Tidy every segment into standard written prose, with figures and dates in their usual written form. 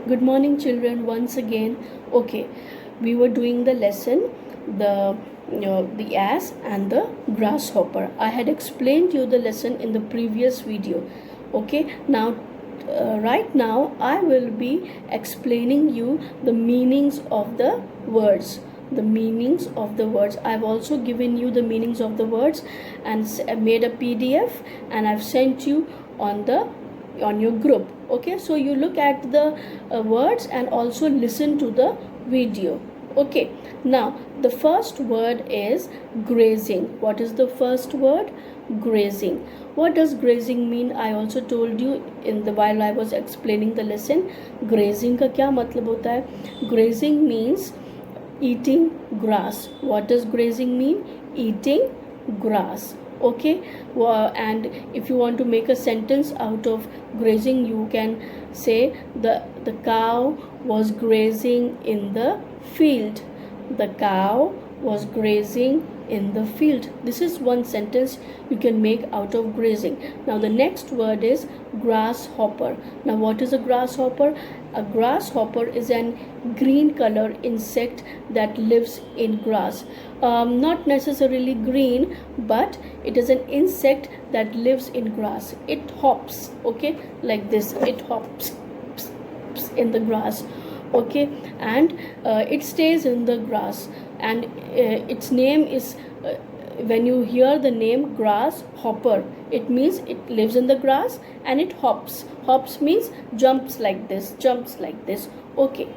Good morning, children. Once again, okay, we were doing the lesson, the ass and the grasshopper. I had explained you the lesson in the previous video. Okay, now, right now, I will be explaining you the meanings of the words. The meanings of the words. I've also given you the meanings of the words and made a PDF, and I've sent you on your group. Okay, so you look at the words and also listen to the video. Okay, now the first word is grazing. What is the first word? Grazing. What does grazing mean? I also told you in the while I was explaining the lesson. Grazing का क्या मतलब होता है? Grazing means eating grass. What does grazing mean? Eating grass. Okay, and if you want to make a sentence out of grazing, you can say the cow was grazing in the field. The cow was grazing in the field. This is one sentence you can make out of grazing. Now the next word is grasshopper. Now what is a grasshopper? A grasshopper is an green color insect that lives in grass. Not necessarily green, but it is an insect that lives in grass. It hops, okay, like this. It hops in the grass, okay, and it stays in the grass, and its name is when you hear the name grasshopper, it means it lives in the grass and it hops. Hops means jumps like this, okay.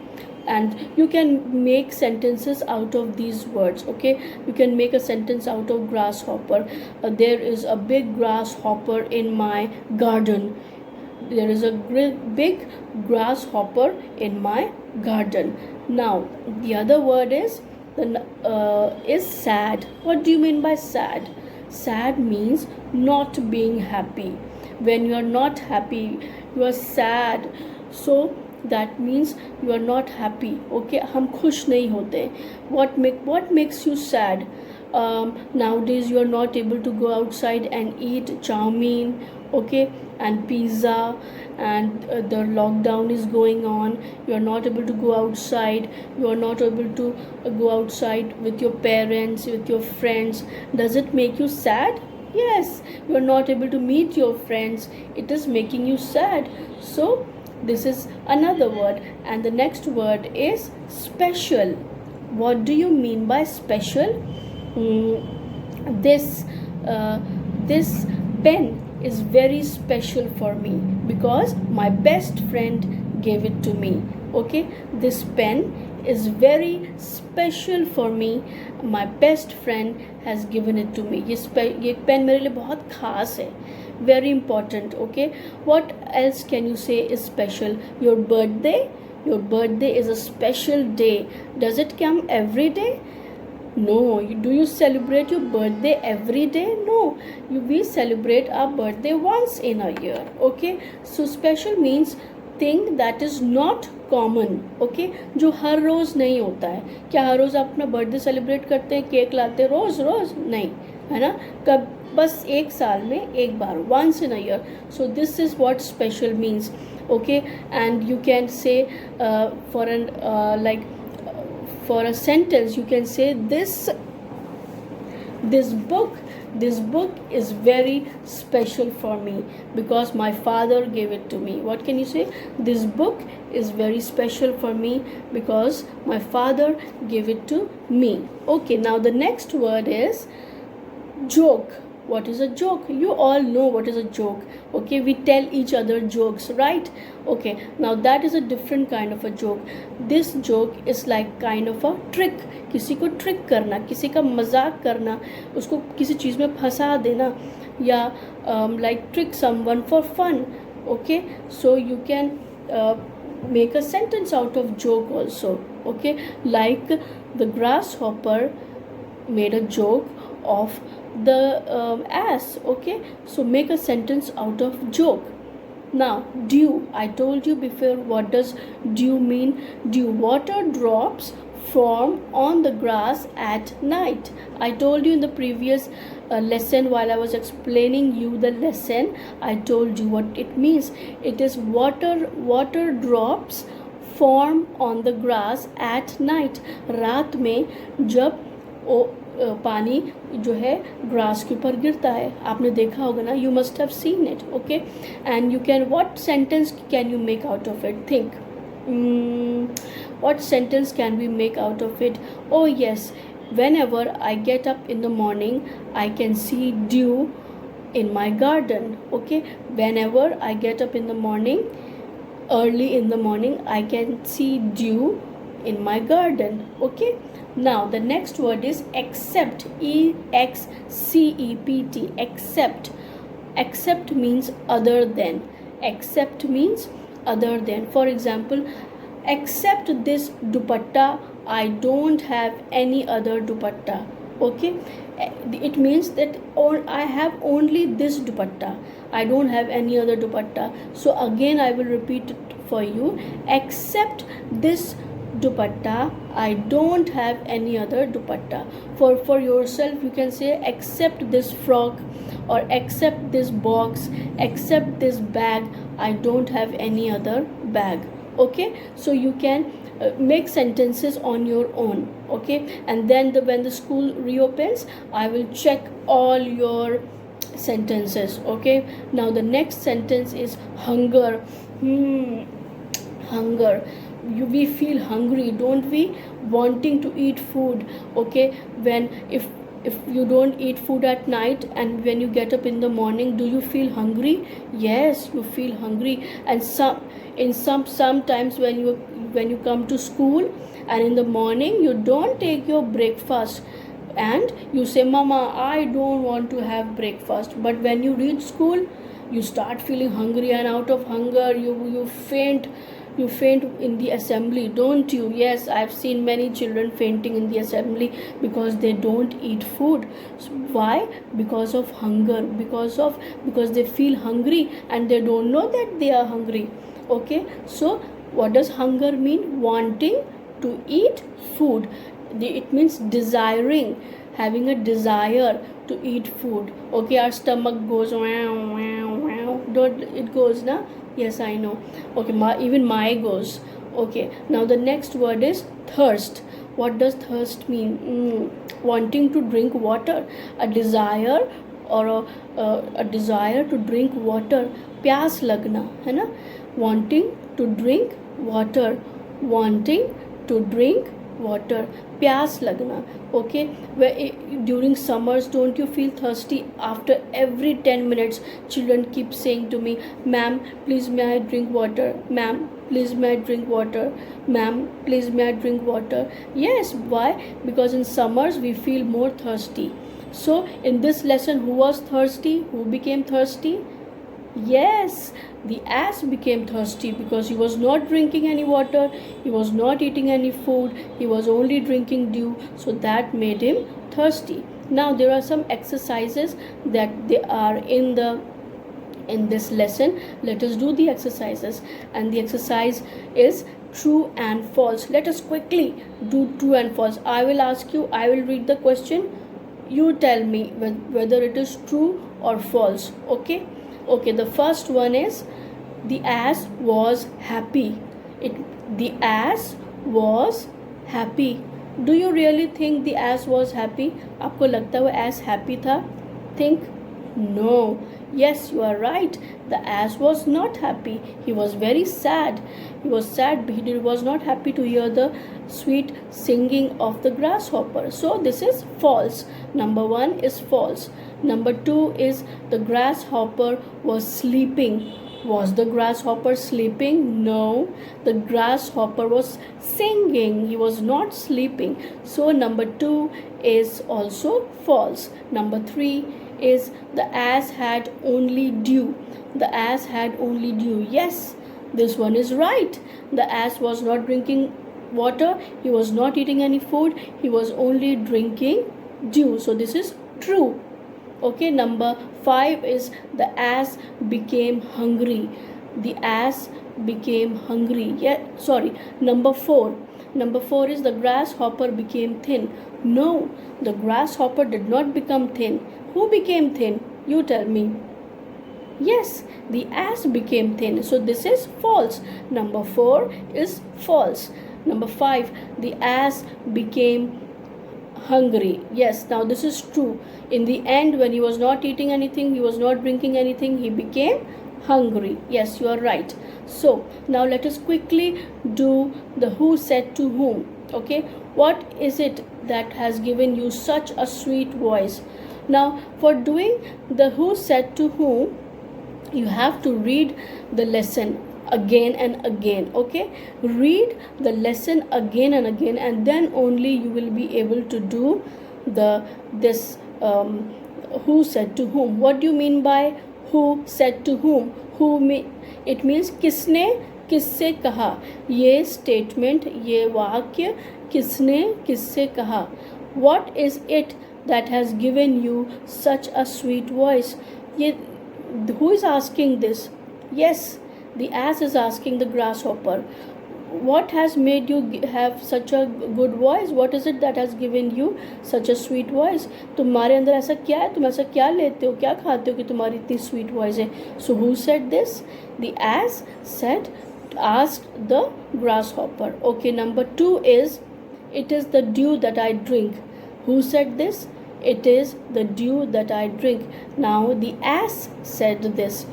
And you can make sentences out of these words. Okay, you can make a sentence out of grasshopper. There is a big grasshopper in my garden. There is a big grasshopper in my garden. Now the other word is sad. What do you mean by sad? Sad means not being happy. When you are not happy, you are sad. So that means you are not happy. Okay, हम खुश नहीं होते. What makes you sad? Nowadays you are not able to go outside and eat chow mein, okay, and pizza, and the lockdown is going on. You are not able to go outside. You are not able to go outside with your parents, with your friends. Does it make you sad? Yes. You are not able to meet your friends. It is making you sad. So this is another word. And the next word is special. What do you mean by special? This pen is very special for me because my best friend gave it to me. Okay, this pen is very special for me. My best friend has given it to me. ये pen मेरे लिए बहुत खास है. Very important. Okay, what else can you say is special? Your birthday. Your birthday is a special day. Does it come every day? No. Do you celebrate your birthday every day? No. We celebrate our birthday once in a year. Okay, so special means thing that is not common. Okay, जो हर रोज़ नहीं होता है. क्या हर रोज़ आप अपना birthday celebrate करते हैं, cake लाते हैं रोज़ नहीं, है ना? कब बस एक साल में एक बार, once in a year. So this is what special means. Okay, and you can say for a sentence you can say this book is very special for me because my father gave it to me. What can you say? This book is very special for me because my father gave it to me. Okay, now the next word is joke. What is a joke? You all know what is a joke. Okay, we tell each other jokes, right? Okay, now that is a different kind of a joke. This joke is like kind of a trick. किसी को trick करना, किसी का मजाक करना, उसको किसी चीज़ में फंसा देना, या like trick someone for fun. Okay, so you can make a sentence out of joke also. Okay, like the grasshopper made a joke of the ass. Okay, so make a sentence out of joke. Now dew. I told you before, what does dew mean? Dew, water drops form on the grass at night. I told you in the previous lesson, while I was explaining you the lesson, I told you what it means. It is water drops form on the grass at night. रात में जब पानी जो है grass के ऊपर गिरता है, आपने देखा होगा ना, you must have seen it. Okay, and you can, what sentence can you make out of it? Think. What sentence can we make out of it? Oh yes, whenever I get up in the morning, I can see dew in my garden. Okay, whenever I get up in the morning, early in the morning, I can see dew in my garden. Okay, now the next word is except. EXCEPT. Except. Except means other than. Except means other than. For example, except this dupatta, I don't have any other dupatta. Okay, it means that I have only this dupatta, I don't have any other dupatta. So again I will repeat it for you. Except this dupatta, I don't have any other dupatta. For yourself you can say except this frock, or except this box, except this bag, I don't have any other bag. Okay, so you can make sentences on your own. Okay, and then when the school reopens, I will check all your sentences. Okay, now the next sentence is hunger. Hunger. We feel hungry, don't we? Wanting to eat food. Okay, when if you don't eat food at night and when you get up in the morning, do you feel hungry? Yes, you feel hungry. And sometimes when you come to school and in the morning you don't take your breakfast and you say, mama, I don't want to have breakfast, but when you reach school you start feeling hungry, and out of hunger you faint. You faint in the assembly, don't you? Yes, I've seen many children fainting in the assembly because they don't eat food. So why? Because of hunger, because they feel hungry and they don't know that they are hungry. Okay, so what does hunger mean? Wanting to eat food. It means desiring, having a desire to eat food. Okay, our stomach goes wow wow wow. Don't it goes na? Yes, I know. Okay, even my goes. Okay, now the next word is thirst. What does thirst mean? Wanting to drink water, a desire or a desire to drink water. प्यास लगना है ना? Wanting to drink water, wanting to drink water, प्यास लगना. Okay, during summers don't you feel thirsty? After every 10 minutes children keep saying to me, ma'am, please may I drink water? Ma'am, please may I drink water? Ma'am, please may I drink water? Yes, why? Because in summers we feel more thirsty. So in this lesson, who was thirsty? Who became thirsty? Yes, the ass became thirsty because he was not drinking any water, he was not eating any food, he was only drinking dew, so that made him thirsty. Now there are some exercises that they are in this lesson. Let us do the exercises, and the exercise is true and false. Let us quickly do true and false. I will ask you, I will read the question, you tell me whether it is true or false. Okay, the first one is the ass was happy. The ass was happy. Do you really think the ass was happy? आपको लगता है वो ass happy था? Think. No. Yes, you are right. The ass was not happy. He was very sad. He was sad. He was not happy to hear the sweet singing of the grasshopper. So this is false. Number 1 is false. Number 2 is the grasshopper was sleeping. Was the grasshopper sleeping? No. The grasshopper was singing. He was not sleeping. So number 2 is also false. Number 3 is the ass had only dew. The ass had only dew. Yes, this one is right. The ass was not drinking water. He was not eating any food. He was only drinking dew. So this is true. Okay, number 5 is the ass became hungry. The ass became hungry. Number 4. Number 4 is the grasshopper became thin. No, the grasshopper did not become thin. Who became thin? You tell me. Yes, the ass became thin. So this is false. Number 4 is false. Number 5, the ass became hungry. Yes, now this is true. In the end, when he was not eating anything, he was not drinking anything, he became hungry. Yes, you are right. So now let us quickly do the who said to whom. Okay, what is it that has given you such a sweet voice? Now for doing the who said to whom, you have to read the lesson again and again. Okay, read the lesson again and again, and then only you will be able to do this who said to whom. What do you mean by who said to whom? It means किसने किससे कहा. ये statement, ये वाक्य किसने किससे कहा. What is it that has given you such a sweet voice? Who is asking this? Yes, the ass is asking the grasshopper. What has made you have such a good voice? What is it that has given you such a sweet voice? तुम्हारे अंदर ऐसा क्या है? तुम ऐसा क्या लेते हो, क्या खाते हो कि तुम्हारी इतनी sweet voice है? So who said this? The ass asked the grasshopper. Okay, number 2 is, it is the dew that I drink. Who said this? It is the dew that I drink. Now the ass said this.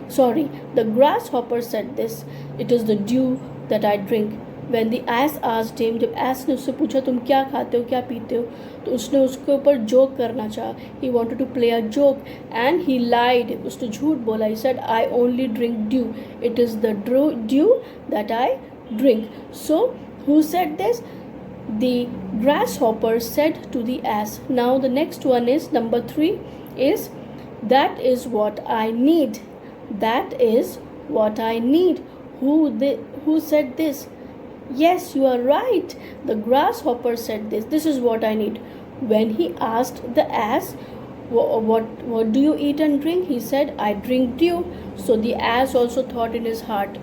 Sorry, the grasshopper said this. It is the dew that I drink. When the ass asked him, जब ass ने उससे पूछा तुम क्या खाते हो, क्या पीते हो, तो उसने उसके ऊपर जोक करना चाहा. He wanted to play a joke and he lied. उसने झूठ बोला. He said, I only drink dew. It is the dew that I drink. So who said this? The grasshopper said to the ass. Now the next one is number 3 is, that is what I need. That is what I need. Who said this? Yes, you are right. The grasshopper said this. This is what I need. When he asked the ass, what do you eat and drink? He said, I drink dew. So the ass also thought in his heart,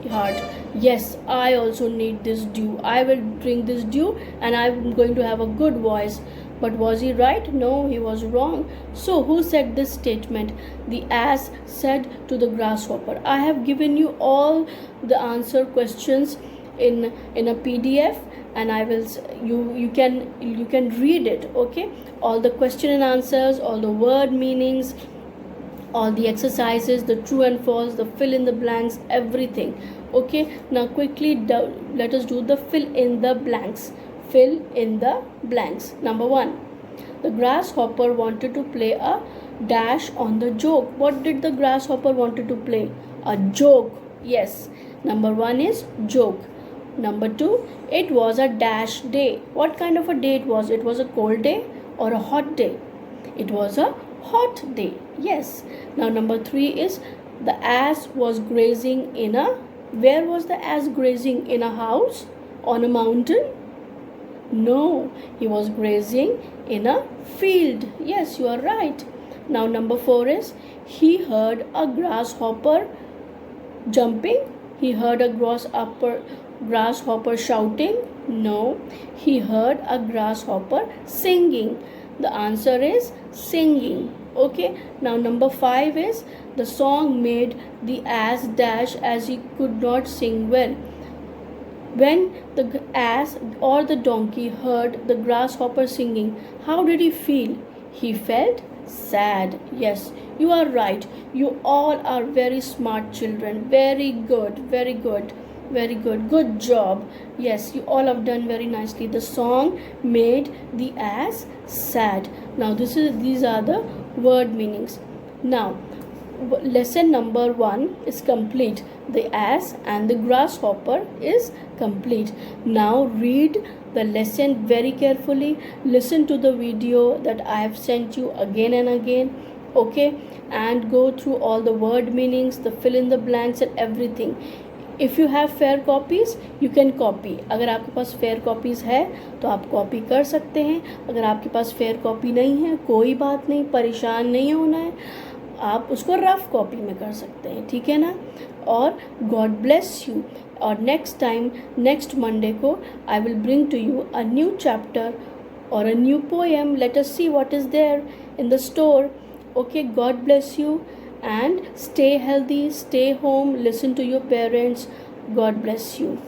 yes, I also need this dew. I will drink this dew and I'm going to have a good voice. But was he right? No, he was wrong. So who said this statement? The ass said to the grasshopper. I have given you all the answer questions in a PDF, and I will you can read it. Okay, all the question and answers, all the word meanings, all the exercises, the true and false, the fill in the blanks, everything. Okay, now quickly let us do the fill in the blanks. Fill in the blanks. Number 1, the grasshopper wanted to play a dash on the joke. What did the grasshopper wanted to play? A joke. Yes, number 1 is joke. Number 2, it was a dash day. What kind of a day it was? It was a cold day or a hot day? It was a hot day. Yes. Now number 3 is, the ass was grazing in a, where was the ass grazing? In a house? On a mountain? No, he was grazing in a field. Yes, you are right. Now number 4 is, he heard a grasshopper jumping. He heard a grasshopper shouting. No, he heard a grasshopper singing. The answer is singing. Okay, now number 5 is, the song made the ass dash as he could not sing well. When the ass or the donkey heard the grasshopper singing, how did he feel? He felt sad. Yes, you are right. You all are very smart children. Very good, very good, very good. Good job. Yes, you all have done very nicely. The song made the ass sad. Now these are the word meanings. Now lesson number 1 is complete. The ass and the grasshopper is complete. Now read the lesson very carefully. Listen to the video that I have sent you again and again. Okay, and go through all the word meanings, the fill in the blanks and everything. If you have fair copies, you can copy. अगर आपके पास fair copies है तो आप copy कर सकते हैं. अगर आपके पास fair copy नहीं है, कोई बात नहीं, परेशान नहीं होना है, आप उसको रफ कॉपी में कर सकते हैं. ठीक है ना. और गॉड ब्लेस यू. और नेक्स्ट मंडे को I will bring to you a new chapter और a new poem. Let us see what is there in the store. Okay, God bless you and stay healthy, stay home, listen to your parents. God bless you.